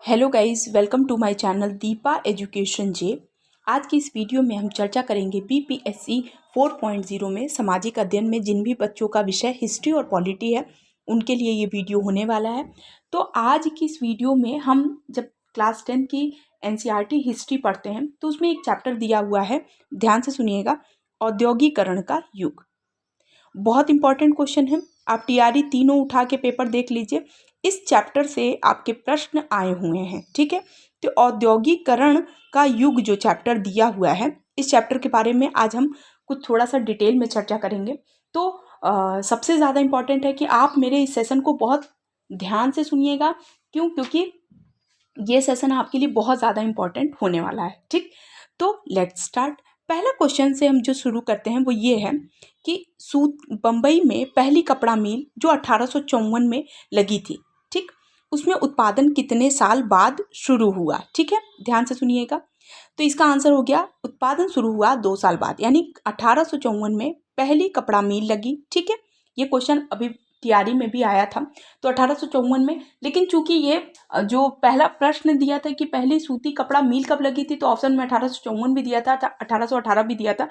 Hello guys, welcome to my channel Deepa education जे। आज की इस वीडियो में हम चर्चा करेंगे बीपीएससी 4.0 में सामाजिक अध्ययन में जिन भी बच्चों का विषय हिस्ट्री और पॉलिटी है उनके लिए ये वीडियो होने वाला है। तो आज की इस वीडियो में हम जब क्लास 10 की एनसीईआरटी हिस्ट्री पढ़ते हैं तो उसमें एक चैप्टर दिया हुआ है, ध्यान से सुनिएगा, औद्योगिकरण का युग। बहुत इंपॉर्टेंट क्वेश्चन है। आप टीआरई तीनों उठा के पेपर देख लीजिए, इस चैप्टर से आपके प्रश्न आए हुए हैं। ठीक है, तो औद्योगिकरण का युग जो चैप्टर दिया हुआ है, इस चैप्टर के बारे में आज हम कुछ थोड़ा सा डिटेल में चर्चा करेंगे। तो सबसे ज़्यादा इम्पॉर्टेंट है कि आप मेरे इस सेशन को बहुत ध्यान से सुनिएगा। क्योंकि ये सेशन आपके लिए बहुत ज़्यादा इम्पॉर्टेंट होने वाला है। ठीक, तो लेट्स स्टार्ट। पहला क्वेश्चन से हम जो शुरू करते हैं वो ये है कि बम्बई में पहली कपड़ा मिल जो 1854 में लगी थी, ठीक, उसमें उत्पादन कितने साल बाद शुरू हुआ? ठीक है, ध्यान से सुनिएगा। तो इसका आंसर हो गया, उत्पादन शुरू हुआ 2 साल बाद, यानी 1854 में पहली कपड़ा मिल लगी। ठीक है, ये क्वेश्चन अभी टीआरई में भी आया था, तो 1854 में। लेकिन चूंकि ये जो पहला प्रश्न दिया था कि पहली सूती कपड़ा मिल कब लगी थी, तो ऑप्शन में 1854 भी दिया था, 1818 भी दिया था।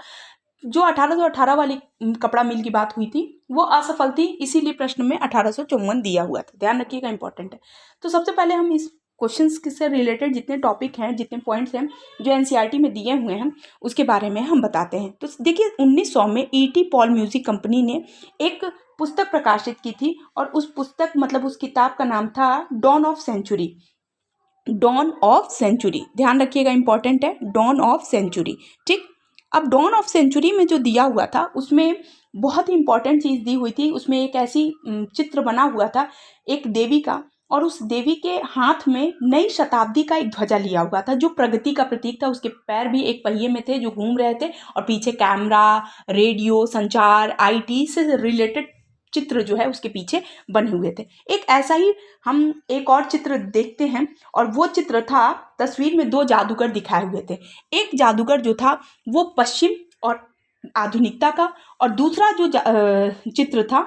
जो 1818 वाली कपड़ा मिल की बात हुई थी वो असफल थी, इसीलिए प्रश्न में 1854 दिया हुआ था। ध्यान रखिएगा, इंपॉर्टेंट है। तो सबसे पहले हम इस क्वेश्चंस से रिलेटेड जितने टॉपिक हैं, जितने पॉइंट्स हैं जो एनसीईआरटी में दिए हुए हैं, उसके बारे में हम बताते हैं। तो देखिए, 1900 में ईटी पॉल म्यूजिक कंपनी ने एक पुस्तक प्रकाशित की थी, और उस पुस्तक मतलब उस किताब का नाम था dawn of century. Dawn of century, ध्यान रखिएगा, इंपॉर्टेंट है, डॉन ऑफ सेंचुरी। ठीक, अब डॉन ऑफ सेंचुरी में जो दिया हुआ था उसमें बहुत ही इंपॉर्टेंट चीज़ दी हुई थी। उसमें एक ऐसी चित्र बना हुआ था एक देवी का, और उस देवी के हाथ में नई शताब्दी का एक ध्वजा लिया हुआ था जो प्रगति का प्रतीक था। उसके पैर भी एक पहिए में थे जो घूम रहे थे, और पीछे कैमरा, रेडियो, संचार, आईटी से रिलेटेड चित्र जो है उसके पीछे बने हुए थे। एक ऐसा ही हम एक और चित्र देखते हैं, और वो चित्र था, तस्वीर में 2 जादूगर दिखाए हुए थे। एक जादूगर जो था वो पश्चिम और आधुनिकता का, और दूसरा जो चित्र था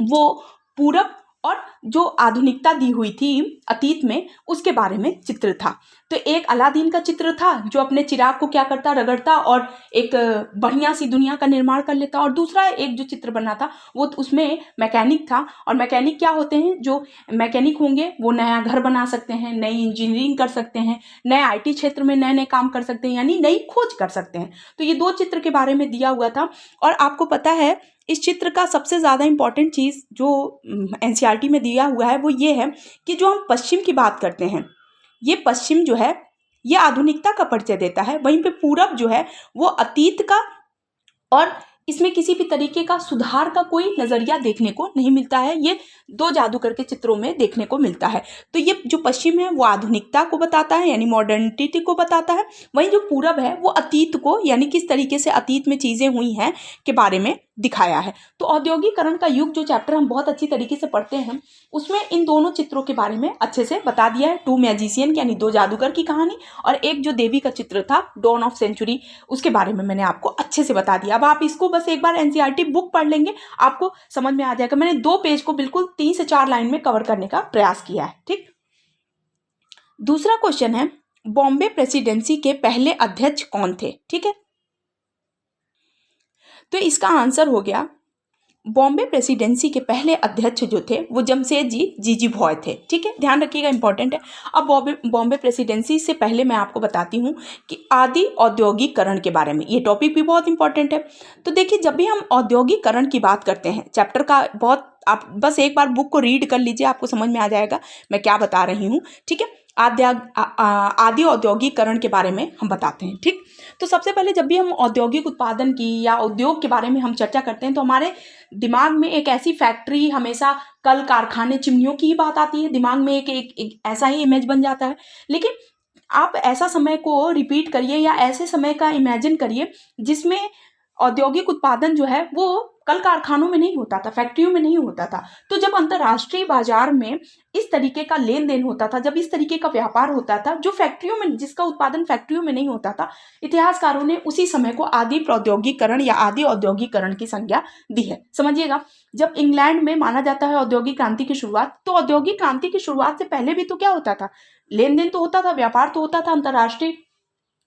वो पूरब और जो आधुनिकता दी हुई थी अतीत में, उसके बारे में चित्र था। तो एक अलादीन का चित्र था जो अपने चिराग को क्या करता, रगड़ता और एक बढ़िया सी दुनिया का निर्माण कर लेता, और दूसरा एक जो चित्र बना था वो उसमें मैकेनिक था। और मैकेनिक क्या होते हैं, जो मैकेनिक होंगे वो नया घर बना सकते हैं, नई इंजीनियरिंग कर सकते हैं, नए आईटी क्षेत्र में नए नए काम कर सकते हैं, यानी नई खोज कर सकते हैं। तो ये 2 चित्र के बारे में दिया हुआ था। और आपको पता है, इस चित्र का सबसे ज़्यादा इंपॉर्टेंट चीज़ जो एनसीईआरटी में दिया हुआ है वो ये है कि जो हम पश्चिम की बात करते हैं, ये पश्चिम जो है ये आधुनिकता का परिचय देता है, वहीं पे पूरब जो है वो अतीत का, और इसमें किसी भी तरीके का सुधार का कोई नज़रिया देखने को नहीं मिलता है। ये 2 जादूगर के चित्रों में देखने को मिलता है। तो ये जो पश्चिम है वो आधुनिकता को बताता है, यानी मॉडर्निटी को बताता है, वहीं जो पूरब है वो अतीत को, यानी किस तरीके से अतीत में चीज़ें हुई हैं के बारे में दिखाया है। तो औद्योगिकरण का युग जो चैप्टर हम बहुत अच्छी तरीके से पढ़ते हैं, उसमें इन दोनों चित्रों के बारे में अच्छे से बता दिया है। 2 मैजिशियन यानी 2 जादूगर की कहानी, और एक जो देवी का चित्र था डॉन ऑफ सेंचुरी, उसके बारे में मैंने आपको अच्छे से बता दिया। अब आप इसको बस एक बार एनसीईआरटी बुक पढ़ लेंगे, आपको समझ में आ जाएगा। मैंने 2 पेज को बिल्कुल 3 से 4 लाइन में कवर करने का प्रयास किया है। ठीक, दूसरा क्वेश्चन है, बॉम्बे प्रेसिडेंसी के पहले अध्यक्ष कौन थे? ठीक है, तो इसका आंसर हो गया, बॉम्बे प्रेसिडेंसी के पहले अध्यक्ष जो थे वो जमशेदजी जीजीभॉय थे। ठीक है, ध्यान रखिएगा, इंपॉर्टेंट है। अब बॉम्बे प्रेसिडेंसी से पहले मैं आपको बताती हूँ कि आदि औद्योगिकरण के बारे में, ये टॉपिक भी बहुत इंपॉर्टेंट है। तो देखिए, जब भी हम औद्योगिकरण की बात करते हैं, चैप्टर का बहुत, आप बस एक बार बुक को रीड कर लीजिए, आपको समझ में आ जाएगा मैं क्या बता रही हूँ। ठीक है, आदि औद्योगिकरण के बारे में हम बताते हैं। ठीक, तो सबसे पहले जब भी हम औद्योगिक उत्पादन की या उद्योग के बारे में हम चर्चा करते हैं तो हमारे दिमाग में एक ऐसी फैक्ट्री, हमेशा कल कारखाने, चिमनियों की ही बात आती है। दिमाग में एक ऐसा ही इमेज बन जाता है। लेकिन आप ऐसा समय को रिपीट करिए या ऐसे समय का इमेजिन करिए जिसमें औद्योगिक उत्पादन जो है वो कल कारखानों में नहीं होता था, फैक्ट्रियों में नहीं होता था। तो जब अंतर्राष्ट्रीय बाजार में इस तरीके का लेन देन होता था, जब इस तरीके का व्यापार होता था जो फैक्ट्रियों में, जिसका उत्पादन फैक्ट्रियों में नहीं होता था, इतिहासकारों ने उसी समय को आदि प्रौद्योगिकरण या आदि औद्योगिकरण की संज्ञा दी है। समझिएगा, जब इंग्लैंड में माना जाता है औद्योगिक क्रांति की शुरुआत, तो औद्योगिक क्रांति की शुरुआत से पहले भी तो क्या होता था, लेन देन तो होता था, व्यापार तो होता था, अंतर्राष्ट्रीय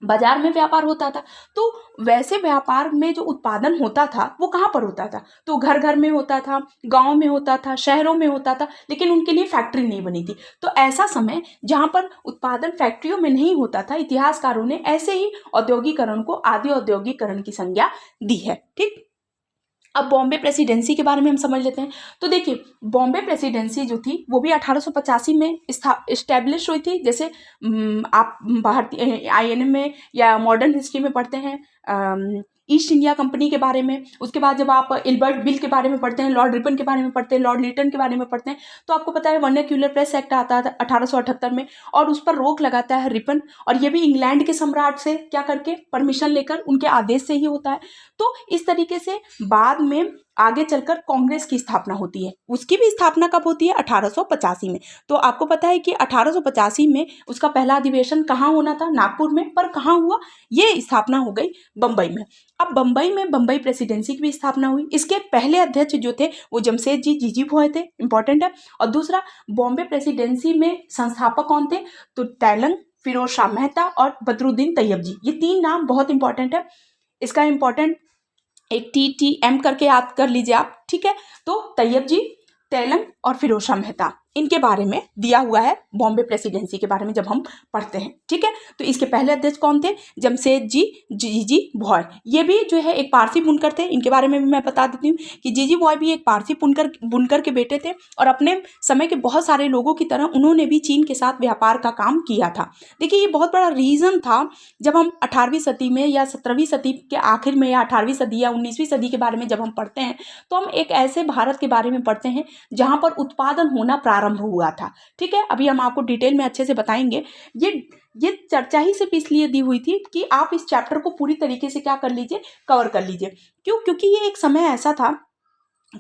बाजार में व्यापार होता था। तो वैसे व्यापार में जो उत्पादन होता था वो कहाँ पर होता था, तो घर घर में होता था, गांव में होता था, शहरों में होता था, लेकिन उनके लिए फैक्ट्री नहीं बनी थी। तो ऐसा समय जहाँ पर उत्पादन फैक्ट्रियों में नहीं होता था, इतिहासकारों ने ऐसे ही औद्योगिकरण को आदि औद्योगिकरण की संज्ञा दी है। ठीक, अब बॉम्बे प्रेसिडेंसी के बारे में हम समझ लेते हैं। तो देखिए, बॉम्बे प्रेसिडेंसी जो थी वो भी 1885 में इस्टेब्लिश हुई थी। जैसे आप भारतीय INM में या मॉडर्न हिस्ट्री में पढ़ते हैं ईस्ट इंडिया कंपनी के बारे में। उसके बाद जब आप इल्बर्ट बिल के बारे में पढ़ते हैं, लॉर्ड रिपन के बारे में पढ़ते हैं, लॉर्ड लिटन के बारे में पढ़ते हैं, तो आपको पता है वर्नाक्यूलर प्रेस एक्ट आता था 1878 में, और उस पर रोक लगाता है रिपन। और ये भी इंग्लैंड के सम्राट से क्या करके, परमिशन लेकर, उनके आदेश से ही होता है। तो इस तरीके से बाद में आगे चलकर कांग्रेस की स्थापना होती है। उसकी भी स्थापना कब होती है, 1885 में। तो आपको पता है कि 1885 में उसका पहला अधिवेशन कहाँ होना था, नागपुर में, पर कहाँ हुआ, ये स्थापना हो गई बम्बई में। अब बम्बई में बम्बई प्रेसिडेंसी की भी स्थापना हुई। इसके पहले अध्यक्ष जो थे वो जमशेदजी जीजीभॉय थे, इंपॉर्टेंट है। और दूसरा, बॉम्बे प्रेसिडेंसी में संस्थापक कौन थे, तो तैलंग, फिरोज शाह मेहता और बदरुद्दीन तैयब जी। ये तीन नाम बहुत इंपॉर्टेंट है। इसका इंपॉर्टेंट एक TTM करके याद कर लीजिए आप, ठीक है। तो तैयब जी, तैलंग और फिरोज शाह मेहता, इनके बारे में दिया हुआ है बॉम्बे प्रेसिडेंसी के बारे में जब हम पढ़ते हैं, ठीक है। तो इसके पहले अध्यक्ष कौन थे, जमशेदजी जीजीभॉय। ये भी जो है एक पारसी बुनकर थे। इनके बारे में भी मैं बता देती हूँ कि जीजीभॉय भी एक पारसी बुनकर के बेटे थे, और अपने समय के बहुत सारे लोगों की तरह उन्होंने भी चीन के साथ व्यापार का काम किया था। देखिए, ये बहुत बड़ा रीज़न था। जब हम 18वीं सदी में या 17वीं सदी के आखिर में या 18वीं सदी या 19वीं सदी के बारे में जब हम पढ़ते हैं, तो हम एक ऐसे भारत के बारे में पढ़ते हैं जहाँ पर उत्पादन होना प्रारंभ हुआ था, ठीक है। अभी हम आपको डिटेल में अच्छे से बताएंगे। ये चर्चा ही सिर्फ इसलिए दी हुई थी कि आप इस चैप्टर को पूरी तरीके से क्या कर लीजिए, कवर कर लीजिए। क्यों, क्योंकि ये एक समय ऐसा था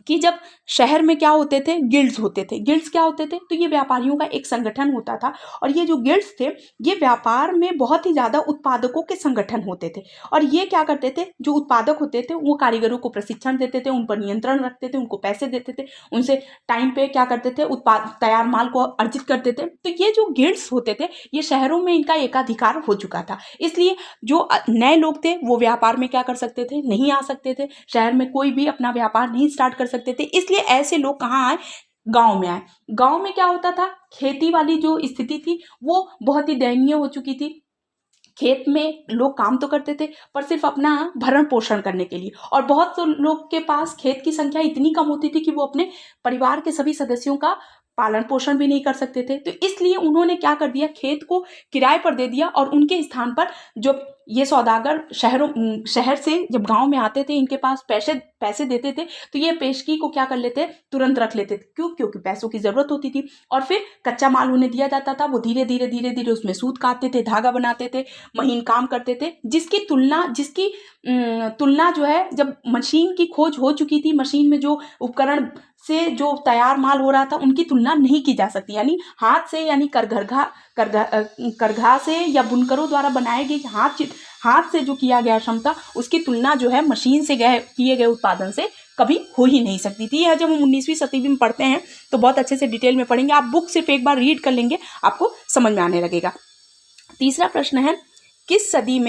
कि जब शहर में क्या होते थे, गिल्ड्स होते थे। गिल्ड्स क्या होते थे, तो ये व्यापारियों का एक संगठन होता था, और ये जो गिल्ड्स थे ये व्यापार में बहुत ही ज़्यादा उत्पादकों के संगठन होते थे। और ये क्या करते थे, जो उत्पादक होते थे वो कारीगरों को प्रशिक्षण देते थे, उन पर नियंत्रण रखते थे, उनको पैसे देते थे, उनसे टाइम पे क्या करते थे, उत्पाद तैयार माल को अर्जित करते थे। तो ये जो गिल्ड्स होते थे ये शहरों में इनका एकाधिकार हो चुका था। इसलिए जो नए लोग थे वो व्यापार में क्या कर सकते थे, नहीं आ सकते थे। शहर में कोई भी अपना व्यापार नहीं स्टार्ट कर सकते थे। इसलिए ऐसे लोग कहाँ आए, गांव में आए। गांव में क्या होता था, खेती वाली जो स्थिति थी वो बहुत ही दयनीय हो चुकी थी। खेत में लोग काम तो करते थे पर सिर्फ अपना भरण पोषण करने के लिए, और बहुत से लोग के पास खेत की संख्या इतनी कम होती थी कि वो अपने परिवार के सभी सदस्यों का पालन पोषण भी नहीं कर सकते थे। तो इसलिए उन्होंने क्या कर दिया, खेत को किराए पर दे दिया, और उनके स्थान पर जो ये सौदागर शहर से जब गांव में आते थे, इनके पास पैसे देते थे, तो ये पेशगी को क्या कर लेते, तुरंत रख लेते थे। क्यों, क्योंकि पैसों की ज़रूरत होती थी। और फिर कच्चा माल उन्हें दिया जाता था, वो धीरे धीरे उसमें सूत काटते थे, धागा बनाते थे, महीन काम करते थे, जिसकी तुलना जो है, जब मशीन की खोज हो चुकी थी, मशीन में जो उपकरण से जो तैयार माल हो रहा था उनकी तुलना नहीं की जा सकती। यानी हाथ से, यानी करघा से या बुनकरों द्वारा बनाए गए हाथ से जो किया गया क्षमता, उसकी तुलना जो है मशीन से किए गए उत्पादन से कभी हो ही नहीं सकती थी। यह जब हम 19वीं सदी में पढ़ते हैं तो बहुत अच्छे से डिटेल में पढ़ेंगे। आप बुक सिर्फ एक बार रीड कर लेंगे, आपको समझ में आने लगेगा। तीसरा प्रश्न है, किस सदी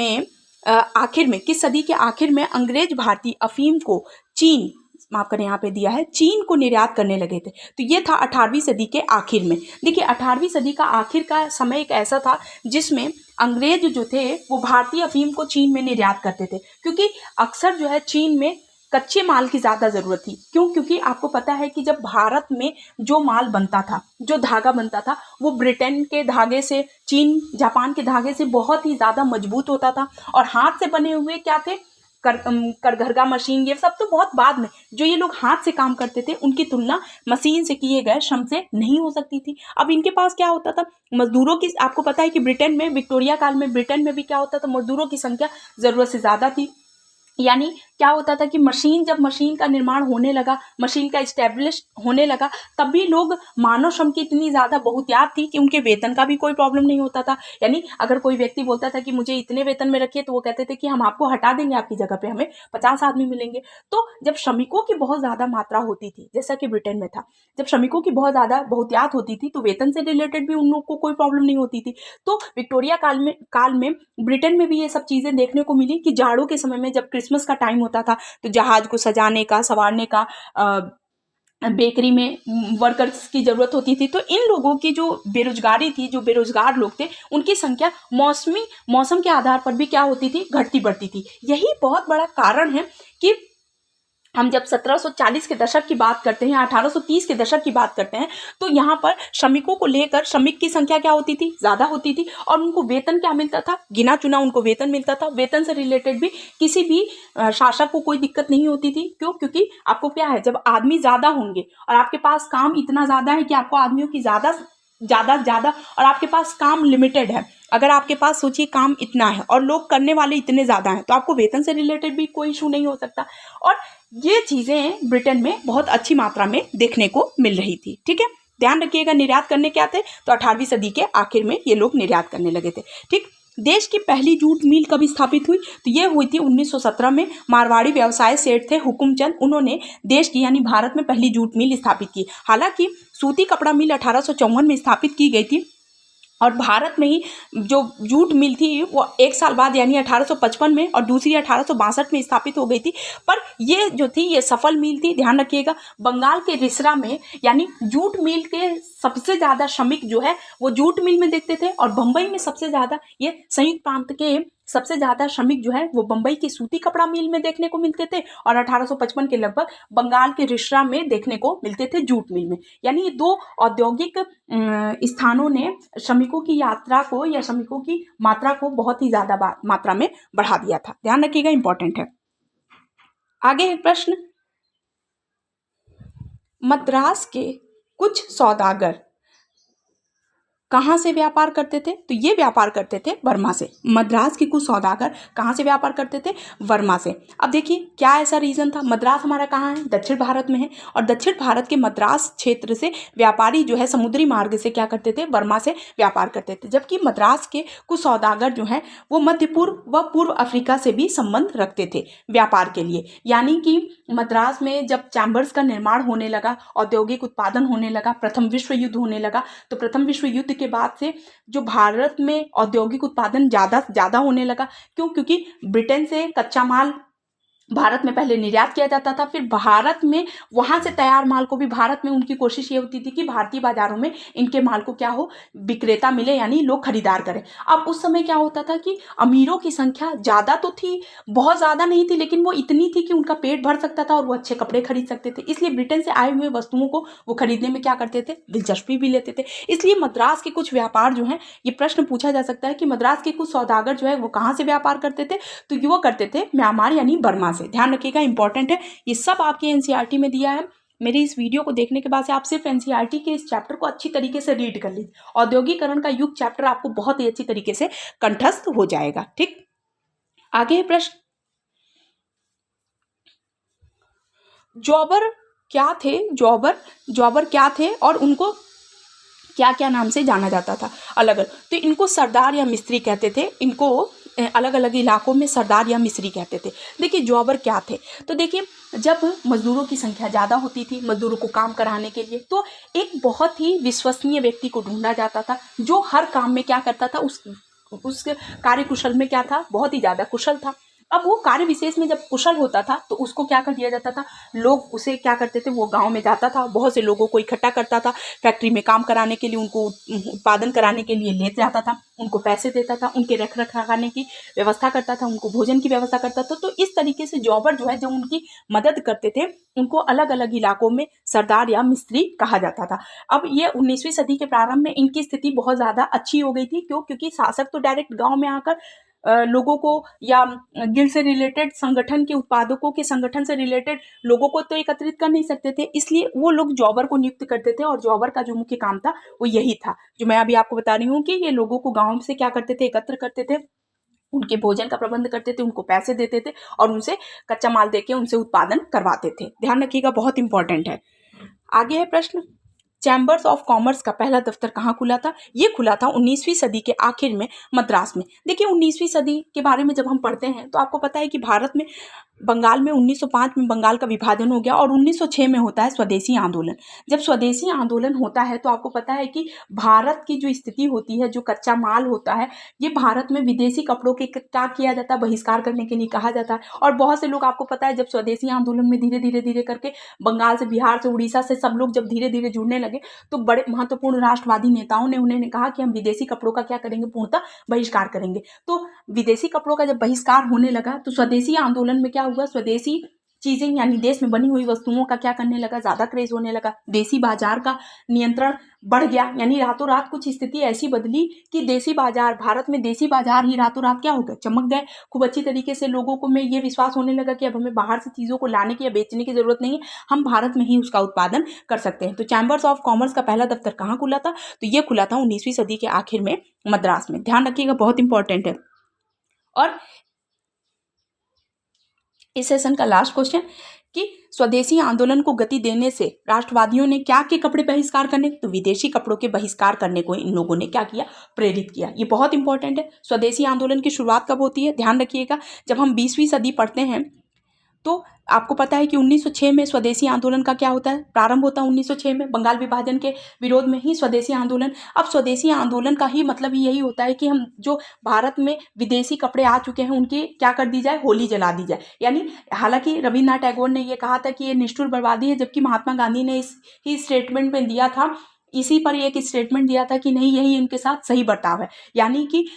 के आखिर में अंग्रेज भारतीय अफीम को चीन, माफ करें यहाँ पे दिया है, चीन को निर्यात करने लगे थे। तो ये था 18वीं सदी के आखिर में। देखिए, 18वीं सदी का आखिर का समय एक ऐसा था जिसमें अंग्रेज जो थे वो भारतीय अफीम को चीन में निर्यात करते थे, क्योंकि अक्सर जो है चीन में कच्चे माल की ज़्यादा ज़रूरत थी। क्यों, क्योंकि आपको पता है कि जब भारत में जो माल बनता था, जो धागा बनता था, वो ब्रिटेन के धागे से, चीन जापान के धागे से बहुत ही ज़्यादा मजबूत होता था। और हाथ से बने हुए क्या थे, करघरगा मशीन, ये सब तो बहुत बाद में, जो ये लोग हाथ से काम करते थे उनकी तुलना मशीन से किए गए श्रम से नहीं हो सकती थी। अब इनके पास क्या होता था, मजदूरों की, आपको पता है कि ब्रिटेन में, विक्टोरिया काल में ब्रिटेन में भी क्या होता था, मजदूरों की संख्या ज़रूरत से ज़्यादा थी। यानी क्या होता था कि जब मशीन का निर्माण होने लगा, मशीन का इस्टेब्लिश होने लगा, तब भी लोग मानव श्रम की इतनी ज़्यादा बहुतायत थी कि उनके वेतन का भी कोई प्रॉब्लम नहीं होता था। यानी अगर कोई व्यक्ति बोलता था कि मुझे इतने वेतन में रखिए, तो वो कहते थे कि हम आपको हटा देंगे, आपकी जगह पे हमें 50 आदमी मिलेंगे। तो जब श्रमिकों की बहुत ज़्यादा मात्रा होती थी, जैसा कि ब्रिटेन में था, जब श्रमिकों की बहुत ज़्यादा बहुतायत होती थी, तो वेतन से रिलेटेड भी उन लोग को कोई प्रॉब्लम नहीं होती थी। तो विक्टोरिया काल में ब्रिटेन में भी ये सब चीज़ें देखने को मिली कि जाड़ों के समय में जब क्रिसमस का टाइम होता था, तो जहाज को सजाने का, संवारने का, बेकरी में वर्कर्स की ज़रूरत होती थी। तो इन लोगों की जो बेरोजगारी थी, जो बेरोजगार लोग थे, उनकी संख्या मौसम के आधार पर भी क्या होती थी, घटती बढ़ती थी। यही बहुत बड़ा कारण है कि हम जब 1740 के दशक की बात करते हैं, 1830 के दशक की बात करते हैं, तो यहाँ पर श्रमिकों को लेकर श्रमिक की संख्या क्या होती थी, ज़्यादा होती थी, और उनको वेतन क्या मिलता था, गिना चुना उनको वेतन मिलता था। वेतन से रिलेटेड भी किसी भी शासक को कोई दिक्कत नहीं होती थी। क्यों? क्योंकि आपको क्या है, जब आदमी ज़्यादा होंगे और आपके पास काम इतना ज़्यादा है कि आपको आदमियों की ज़्यादा और आपके पास काम लिमिटेड है, अगर आपके पास सोचिए काम इतना है और लोग करने वाले इतने ज़्यादा हैं, तो आपको वेतन से रिलेटेड भी कोई इशू नहीं हो सकता। और ये चीज़ें ब्रिटेन में बहुत अच्छी मात्रा में देखने को मिल रही थी। ठीक है, ध्यान रखिएगा। निर्यात करने क्या थे, तो 18वीं सदी के आखिर में ये लोग निर्यात करने लगे थे। ठीक, देश की पहली जूट मिल कब स्थापित हुई, तो ये हुई थी 1917 में। मारवाड़ी व्यवसाय सेठ थे हुकुमचंद, उन्होंने देश की यानी भारत में पहली जूट मिल स्थापित की। हालांकि सूती कपड़ा मिल 1854 में स्थापित की गई थी, और भारत में ही जो जूट मिल थी वो 1 साल बाद यानी 1855 में, और दूसरी 1862 में स्थापित हो गई थी। पर ये जो थी ये सफल मिल थी। ध्यान रखिएगा, बंगाल के रिसरा में यानी जूट मिल के सबसे ज़्यादा श्रमिक जो है वो जूट मिल में देखते थे, और बम्बई में सबसे ज़्यादा, ये संयुक्त प्रांत के सबसे ज़्यादा श्रमिक जो है वो बम्बई की सूती कपड़ा मिल में देखने को मिलते थे, और 1855 के लगभग बंगाल के रिसरा में देखने को मिलते थे जूट मिल में। यानी ये दो औद्योगिक स्थानों ने श्रमिकों की यात्रा को या श्रमिकों की मात्रा को बहुत ही ज़्यादा मात्रा में बढ़ा दिया था। ध्यान रखिएगा, इंपॉर्टेंट है। आगे एक प्रश्न, मद्रास के कुछ सौदागर कहाँ से व्यापार करते थे, तो ये व्यापार करते थे बर्मा से। मद्रास के कुछ सौदागर कहाँ से व्यापार करते थे, बर्मा से। अब देखिए क्या ऐसा रीज़न था, मद्रास हमारा कहाँ है, दक्षिण भारत में है, और दक्षिण भारत के मद्रास क्षेत्र से व्यापारी जो है समुद्री मार्ग से क्या करते थे, बर्मा से व्यापार करते थे। जबकि मद्रास के कुछ सौदागर जो हैं वो मध्य पूर्व व पूर्व अफ्रीका से भी संबंध रखते थे व्यापार के लिए। यानी कि मद्रास में जब चैम्बर्स का निर्माण होने लगा, औद्योगिक उत्पादन होने लगा, प्रथम विश्व युद्ध होने लगा, तो प्रथम विश्व युद्ध के बाद से जो भारत में औद्योगिक उत्पादन ज़्यादा होने लगा। क्यों? क्योंकि ब्रिटेन से कच्चा माल भारत में पहले निर्यात किया जाता था, फिर भारत में वहाँ से तैयार माल को भी भारत में उनकी कोशिश ये होती थी कि भारतीय बाजारों में इनके माल को क्या हो, विक्रेता मिले, यानी लोग खरीदार करें। अब उस समय क्या होता था कि अमीरों की संख्या ज़्यादा तो थी, बहुत ज़्यादा नहीं थी, लेकिन वो इतनी थी कि उनका पेट भर सकता था और वो अच्छे कपड़े खरीद सकते थे। इसलिए ब्रिटेन से आए हुए वस्तुओं को वो खरीदने में क्या करते थे, दिलचस्पी भी लेते थे। इसलिए मद्रास के कुछ व्यापार जो हैं, ये प्रश्न पूछा जा सकता है कि मद्रास के कुछ सौदागर जो है वो कहाँ से व्यापार करते थे, तो वो करते थे म्यांमार यानी बर्मा से। ध्यान रखिएगा, इंपॉर्टेंट है। ये सब आपके एनसीईआरटी में दिया है। मेरी इस वीडियो को देखने के बाद से आप सिर्फ एनसीईआरटी के इस चैप्टर को अच्छी तरीके से रीड कर लीजिए। औद्योगिकरण का युग चैप्टर आपको बहुत ही अच्छी तरीके से कंठस्थ हो जाएगा। ठीक, आगे प्रश्न, जॉबर क्या थे, जॉबर क्या थे और उनको क्या क्या नाम से जाना जाता था अलग अलग, तो इनको सरदार या मिस्त्री कहते थे। इनको अलग अलग इलाकों में सरदार या मिस्री कहते थे। देखिए जॉबर क्या थे, तो देखिए जब मजदूरों की संख्या ज़्यादा होती थी, मजदूरों को काम कराने के लिए, तो एक बहुत ही विश्वसनीय व्यक्ति को ढूंढा जाता था जो हर काम में क्या करता था, उस कार्य कुशल में क्या था, बहुत ही ज़्यादा कुशल था। अब वो कार्य विशेष में जब कुशल होता था तो उसको क्या कर दिया जाता था, लोग उसे क्या करते थे, वो गांव में जाता था, बहुत से लोगों को इकट्ठा करता था, फैक्ट्री में काम कराने के लिए, उनको उत्पादन कराने के लिए ले जाता था, उनको पैसे देता था, उनके रख रखाने की व्यवस्था करता था, उनको भोजन की व्यवस्था करता था। तो इस तरीके से जॉबर जो है, जो उनकी मदद करते थे, उनको अलग अलग इलाकों में सरदार या मिस्त्री कहा जाता था। अब ये 19वीं सदी के प्रारंभ में इनकी स्थिति बहुत ज़्यादा अच्छी हो गई थी। क्यों? क्योंकि शासक तो डायरेक्ट गाँव में आकर लोगों को या गिल्ड से रिलेटेड संगठन के उत्पादकों के संगठन से रिलेटेड लोगों को तो एकत्रित कर नहीं सकते थे, इसलिए वो लोग जॉबर को नियुक्त करते थे। और जॉबर का जो मुख्य काम था वो यही था, जो मैं अभी आपको बता रही हूँ कि ये लोगों को गांव से क्या करते थे, एकत्र करते थे, उनके भोजन का प्रबंध करते थे, उनको पैसे देते थे और उनसे कच्चा माल देके उनसे उत्पादन करवाते थे। ध्यान रखिएगा, बहुत इंपॉर्टेंट है। आगे है प्रश्न, चैम्बर्स ऑफ कॉमर्स का पहला दफ्तर कहाँ खुला था? ये खुला था 19वीं सदी के आखिर में मद्रास में। देखिए 19वीं सदी के बारे में जब हम पढ़ते हैं तो आपको पता है कि भारत में बंगाल में 1905 में बंगाल का विभाजन हो गया और 1906 में होता है स्वदेशी आंदोलन। जब स्वदेशी आंदोलन होता है तो आपको पता है कि भारत की जो स्थिति होती है, जो कच्चा माल होता है, ये भारत में विदेशी कपड़ों के क्या किया जाता है, बहिष्कार करने के लिए कहा जाता है। और बहुत से लोग, आपको पता है, जब स्वदेशी आंदोलन में धीरे धीरे धीरे करके बंगाल से, बिहार से, उड़ीसा से सब लोग जब धीरे धीरे जुड़ने लगे तो बड़े महत्वपूर्ण राष्ट्रवादी नेताओं ने उन्हें कहा कि हम विदेशी कपड़ों का क्या करेंगे, पूर्णतः बहिष्कार करेंगे। तो विदेशी कपड़ों का जब बहिष्कार होने लगा तो स्वदेशी आंदोलन में क्या हुआ, स्वदेशी चीजें यानी देश में बनी हुई वस्तुओं का क्या करने लगा, ज्यादा क्रेज होने लगा। देसी बाजार का नियंत्रण बढ़ गया, यानी रातों रात कुछ स्थिति ऐसी बदली कि देसी बाजार, भारत में देसी बाजार ही रातों रात क्या हो गए, चमक गए खूब अच्छी तरीके से। लोगों को में ये विश्वास होने लगा कि अब हमें बाहर से चीज़ों को लाने की या बेचने की जरूरत नहीं है, हम भारत में ही उसका उत्पादन कर सकते हैं। तो चैम्बर्स ऑफ कॉमर्स का पहला दफ्तर कहाँ खुला था? तो ये खुला था 19वीं सदी के आखिर में मद्रास में। ध्यान रखिएगा, बहुत इंपॉर्टेंट है। और इस सेशन का लास्ट क्वेश्चन कि स्वदेशी आंदोलन को गति देने से राष्ट्रवादियों ने क्या के कपड़े बहिष्कार करने, तो विदेशी कपड़ों के बहिष्कार करने को इन लोगों ने क्या किया, प्रेरित किया। ये बहुत इंपॉर्टेंट है। स्वदेशी आंदोलन की शुरुआत कब होती है? ध्यान रखिएगा, जब हम 20वीं सदी पढ़ते हैं तो आपको पता है कि 1906 में स्वदेशी आंदोलन का क्या होता है, प्रारंभ होता है 1906 में, बंगाल विभाजन के विरोध में ही स्वदेशी आंदोलन। अब स्वदेशी आंदोलन का ही मतलब यही होता है कि हम जो भारत में विदेशी कपड़े आ चुके हैं उनकी क्या कर दी जाए, होली जला दी जाए। यानी हालांकि रविन्द्रनाथ टैगोर ने यह कहा था कि ये निष्ठुर बर्बादी है, जबकि महात्मा गांधी ने इस ही स्टेटमेंट में दिया था, इसी पर एक स्टेटमेंट दिया था कि नहीं, यही इनके साथ सही बर्ताव है। यानी कि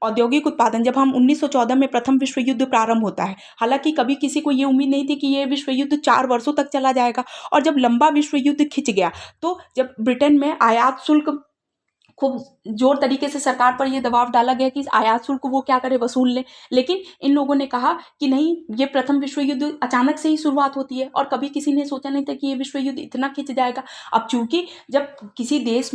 औद्योगिक उत्पादन, जब हम 1914 में प्रथम विश्व युद्ध प्रारंभ होता है, हालांकि कभी किसी को ये उम्मीद नहीं थी कि ये विश्व युद्ध 4 वर्षों तक चला जाएगा। और जब लंबा विश्व युद्ध खिंच गया तो जब ब्रिटेन में आयात शुल्क खूब जोर तरीके से सरकार पर यह दबाव डाला गया कि आयात शुल्क वो क्या करे, वसूल ले। लेकिन इन लोगों ने कहा कि नहीं, ये प्रथम विश्व युद्ध अचानक से ही शुरुआत होती है और कभी किसी ने सोचा नहीं था कि ये विश्व युद्ध इतना खिंच जाएगा। अब चूंकि जब किसी देश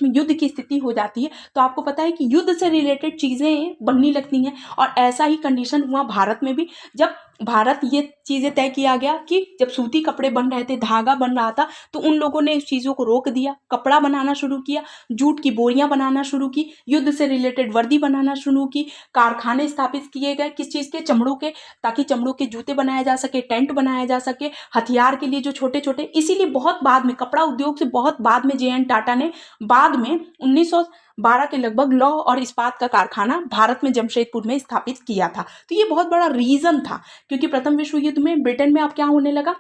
में युद्ध की स्थिति हो जाती है तो आपको पता है कि युद्ध से रिलेटेड चीजें बनने लगती हैं। और ऐसा ही कंडीशन हुआ भारत में भी, जब भारत ये चीज़ें तय किया गया कि जब सूती कपड़े बन रहे थे, धागा बन रहा था, तो उन लोगों ने इस चीज़ों को रोक दिया, कपड़ा बनाना शुरू किया, जूट की बोरियां बनाना शुरू की, युद्ध से रिलेटेड वर्दी बनाना शुरू की, कारखाने स्थापित किए गए किस चीज़ के, चमड़ों के, ताकि चमड़ों के जूते बनाए जा सके, टेंट बनाया जा सके, हथियार के लिए जो छोटे छोटे। इसीलिए बहुत बाद में, कपड़ा उद्योग से बहुत बाद में JN टाटा ने बाद में 1912 के लगभग लौह और इस्पात का कारखाना भारत में जमशेदपुर में स्थापित किया था। तो ये बहुत बड़ा रीजन था, क्योंकि प्रथम विश्व युद्ध में ब्रिटेन में अब क्या होने लगा,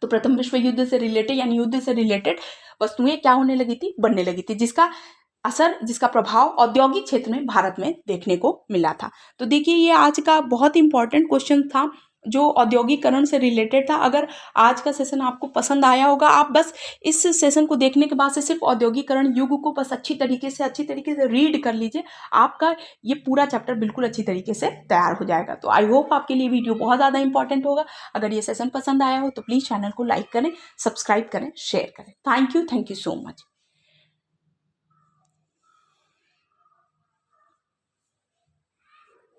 तो प्रथम विश्व युद्ध से रिलेटेड यानी युद्ध से रिलेटेड वस्तुएं क्या होने लगी थी, बनने लगी थी, जिसका असर, जिसका प्रभाव औद्योगिक क्षेत्र में भारत में देखने को मिला था। तो देखिए, ये आज का बहुत इंपॉर्टेंट क्वेश्चन था जो औद्योगिकरण से रिलेटेड था। अगर आज का सेशन आपको पसंद आया होगा, आप बस इस सेशन को देखने के बाद से सिर्फ औद्योगिकरण युग को बस अच्छी तरीके से रीड कर लीजिए, आपका ये पूरा चैप्टर बिल्कुल अच्छी तरीके से तैयार हो जाएगा। तो आई होप आपके लिए वीडियो बहुत ज़्यादा इंपॉर्टेंट होगा। अगर ये सेशन पसंद आया हो तो प्लीज़ चैनल को लाइक करें, सब्सक्राइब करें, शेयर करें। Thank you so much.